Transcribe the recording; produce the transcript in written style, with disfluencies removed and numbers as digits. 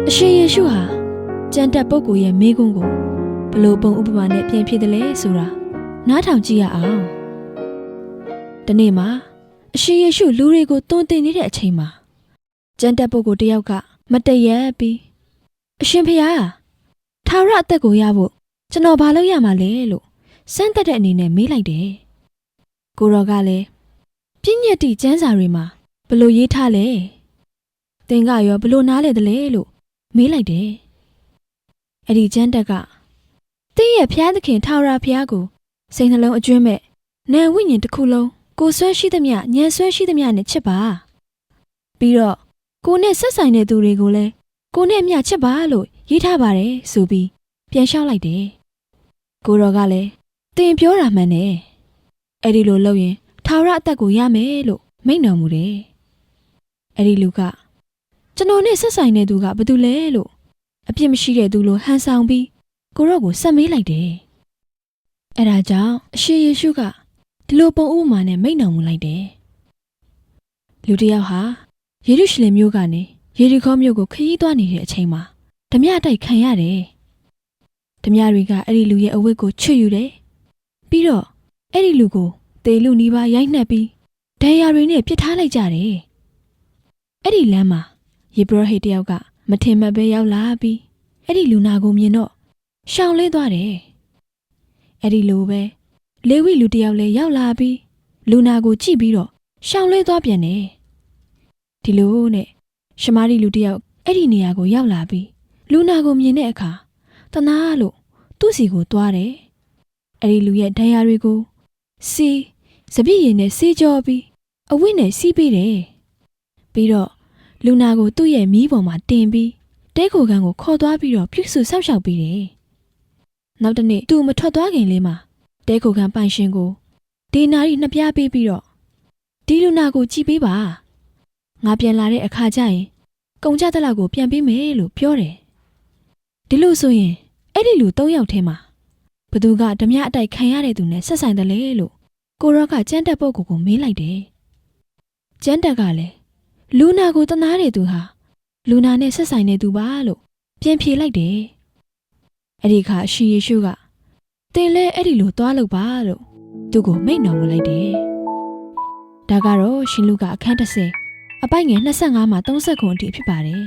အရှင်ယေရှုဟာကျမ်းတက်ပုဂ္ဂိုလ်ရဲ့မိကွန်းကိုဘလို့ပုံဥပမာနဲ့ပြန်ဖြစ်တယ်လဲဆိုတာနားထောင်ကြည့်ရအောင်ဒီနေ့မှာအရှင်ယေရှုလူတွေကိုတွန်းတင်နေတဲ့အချိန်မှာကျမ်းတက်ပုဂ္ဂိုလ်တယောက်ကမတည့်ရက်ပြီးအရှင်ဖေဟာထာဝရအသက်ကိုရဖို့ကျွန်တော်ဘာလုပ်ရမှာလဲလို့စမ်းသက်တဲ့အနေနဲ့မေးလိုက်တယ်ကိုရောကလည်းပြည့်ညက်တိကျမ်းစာတွေမှာဘလို့ရေးထားလဲသင်ကရောဘလို့နားလဲတယ်လဲလို့မေးလိုက်တယ်အဲ့ဒီကျမ်းတက်ကတင်းရဲ့ဖျားသခင်ထာဝရဘုရားကိုစိတ်နှလုံးအကျွမ်းမဲ့နာမ်ဝိညာဉ်တစ်ခုလုံးကိုယ်ဆွဲရှိသမျှဉာဏ်ဆွဲရှိသမျှနဲ့ချစ်ပါပြီးတော့ကိုနဲ့ဆက်ဆိုင်တဲ့သူတွေကိုလည်းကိုနဲ့အမျှချစ်ပါလို့ရေးထားပါတယ်ဆိုပြီးပြန်လျှောက်လိုက်တယ်ကိုတော်ကလည်းတင်ပြောတာမှန်တယ်အဲ့ဒီလိုလုပ်ရင်ထာဝရအသက်ကိုရမယ်လို့မိန့်တော်မူတယ်အဲ့ဒီလူကကျွန်တော်နဲ့ဆက်ဆိုင်တဲ့သူကဘာတူလဲလို့အပြစ်မရှိတဲ့သူလိုဟန်ဆောင်ပြီးကိုရော့ကိုဆက်မေးလိုက်တယ်အဲ့ဒါကြောင့်အရှင်ယေရှုကဒီလိုပုံဥပမာနဲ့မိန့်တော်မူလိုက်တယ်လူတစ်ယောက်ဟာယေရုရှလင်မြို့ကနေယေရီခေါမြို့ကိုခရီးသွားနေတဲ့အချိန်မှာဓမြတိုက်ခံရတယ်ဓမြတွေကအဲ့ဒီလူရဲ့အဝတ်ကိုချွတ်ယူတယ်ပြီးတော့အဲ့ဒီလူကိုတေလူနီးပါးရိုက်နှက်ပြီးဒဏ်ရာတွေနဲ့ပစ်ထားလိုက်ကြတယ်အဲ့ဒီလမ်းမှာယေဘရဟိတ်တယောက်ကမထင်မှတ်ပဲရောက်လာပြီးအဲ့ဒီလူနာကိုမြင်တော့ရှောင်လဲသွားတယ်အဲ့ဒီလိုပဲလေဝိလူတယောက်လည်းရောက်လာပြီးလူနာကိုကြည့်ပြီးတော့ရှောင်လဲသွားပြန်တယ်ဒီလိုနဲ့ရှမာရိလူတယောက်အဲ့ဒီနေရာကိုရောက်လာပြီးလူနာကိုမြင်တဲ့အခါတနာလို့သူ့စီကိုသွားတယ်အဲ့ဒီလူရဲ့ဒဏ်ရာတွေကိုစီးစပြည့်ရည်နဲ့ဆေးကြောပြီးအဝတ်နဲ့စီးပေးတယ်ပြီးတော့လူနာကိုသူ့ရဲ့မီးပေါ်မှာတင်ပြီးတဲခိုခန်းကိုခေါ်သွားပြီးတော့ပြုစုဆောက်ရှောက်ပေးတယ်နောက်တစ်နေ့သူမထွက်သွားခင်လေးမှာတဲခိုခန်းပိုင်ရှင်ကိုဒေနာရီနှစ်ပြားပေးပြီးတော့ဒီလူနာကိုကြည့်ပေးပါငါပြန်လာတဲ့အခါကျရင်ကုန်ကြတဲ့လောက်ကိုပြန်ပေးမယ်လို့ပြောတယ်ဒီလိုဆိုရင်အဲ့ဒီလူ၃ယောက်ထဲမှာဘသူကဓမြအတိုက်ခံရတဲ့သူနဲ့ဆက်ဆိုင်တယ်လေလို့ကိုရော့ကကျန်းတက်ပုဂ္ဂိုလ်ကိုမေးလိုက်တယ်ကျန်းတက်ကလည်းလူနာကိုတနာတဲ့သူဟာလူနာနဲ့ဆက်ဆိုင်တဲ့သူပါလို့ပြန်ဖြေလိုက်တယ်အဲ့ဒီခါအရှင်ယေရှုကသင်လဲအဲ့ဒီလိုသွားလို့ပါလို့သူ့ကိုမိန့်တော်မူလိုက်တယ်ဒါကတော့ရှင်လူကအခန်း30အပိုက်ငယ်25မှာ30ခုအထိဖြစ်ပါတယ်